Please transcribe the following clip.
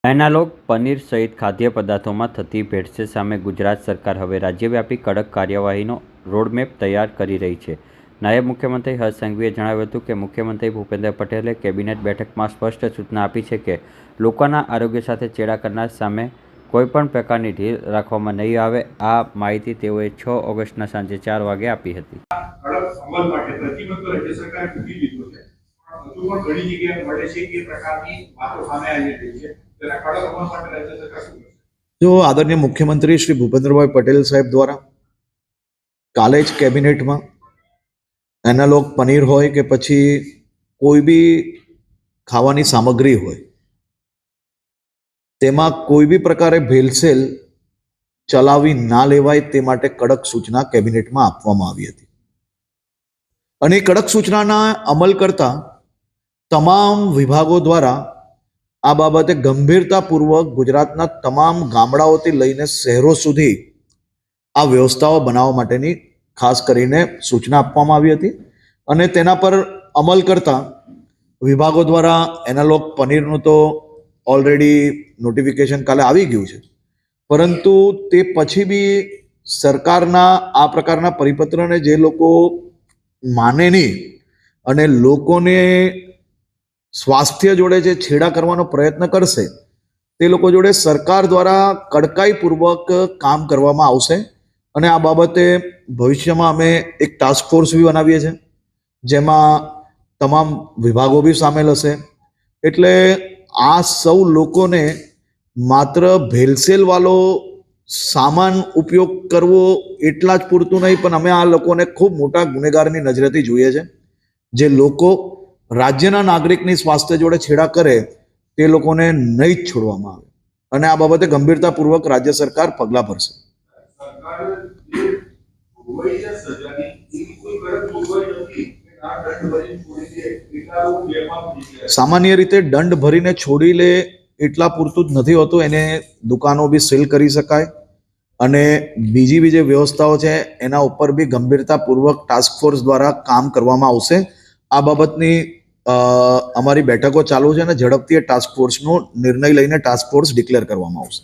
Analogue paneer સહિત ખાદ્ય પદાર્થોમાં થતી ભેળસેળ સામે ગુજરાત સરકાર હવે રાજ્યવ્યાપી કડક કાર્યવાહીનો રોડમેપ તૈયાર કરી રહી છે. નાયબ મુખ્યમંત્રી હર્ષ સંઘવીએ જણાવ્યું હતું કે મુખ્યમંત્રી ભૂપેન્દ્ર પટેલે કેબિનેટ બેઠકમાં સ્પષ્ટ સૂચના આપી છે કે લોકોના આરોગ્ય સાથે ચેડા કરનાર સામે કોઈપણ પ્રકારની ઢીલ રાખવામાં નહીં આવે. આ માહિતી તેઓએ 6 ઓગસ્ટના સાંજે 4 વાગે આપી હતી. जो आदरणीय मुख्यमंत्री श्री भूपेन्द्रभाई पटेल साहेब द्वारा काले ज कैबिनेट में एनालॉग पनीर होय के पछी कोई भी खावानी सामग्री होय तेमा कोई भी प्रकारे भेलसेल चलावी ना लेवाय ते माटे कड़क सूचना कैबिनेट में आपवामां आवी हती अने कड़क सूचनाना अमल करता तमाम विभागों द्वारा आ बाबते गंभीरतापूर्वक गुजरातना तमाम गामडाओथी लईने शहेरो सुधी आ व्यवस्थाओ बनाववा माटेनी खास करीने सूचना आपवामां आवी हती अने तेना पर अमल करता विभागों द्वारा एनालॉग पनीरनुं तो ऑलरेडी नोटिफिकेशन काले आवी गयुं छे, परंतु ते पछी बी सरकारना आ प्रकारना परिपत्रने जे लोको माने नहीं अने लोकोने स्वास्थ्य जोड़े जे छेड़ा करवानो प्रयत्न करशे ते लोको जोड़े सरकार द्वारा कड़काईपूर्वक काम करवामां आवशे अने आ बाबते भविष्यमां अमे एक टास्क फोर्स बी बनावीए छे जेमां तमाम विभागों भी सामेल हशे. एटले आ सौ लोकोने मात्र भेलसेल वालो सामान उपयोग करवो एटला ज पूरतुं नहीं, पण अमे आ लोकोने खूब मोटा गुनेगारनी नजरेथी जोईए छे. जे लोको राज्यना नागरिकनी स्वास्थ्य जोड़े छेड़ा करे ते लोकोने नहीं छोड़वामां आवे अने आ बाबते गंभीरतापूर्वक राज्य सरकार पगला भरशे. सामान्य रीते दंड भरीने छोड़ी ले एटला पूरतुं ज नथी होतुं, एने दुकानों भी सील करी शकाय अने बीजी बी जे व्यवस्थाओ छे एना उपर भी गंभीरतापूर्वक टास्क फोर्स द्वारा काम करवामां आवशे. आ बाबतनी अमारी बैठको चालू छे ने झड़पथी टास्क फोर्सनो निर्णय लईने टास्क फोर्स डिक्लेर करवामां आवशे.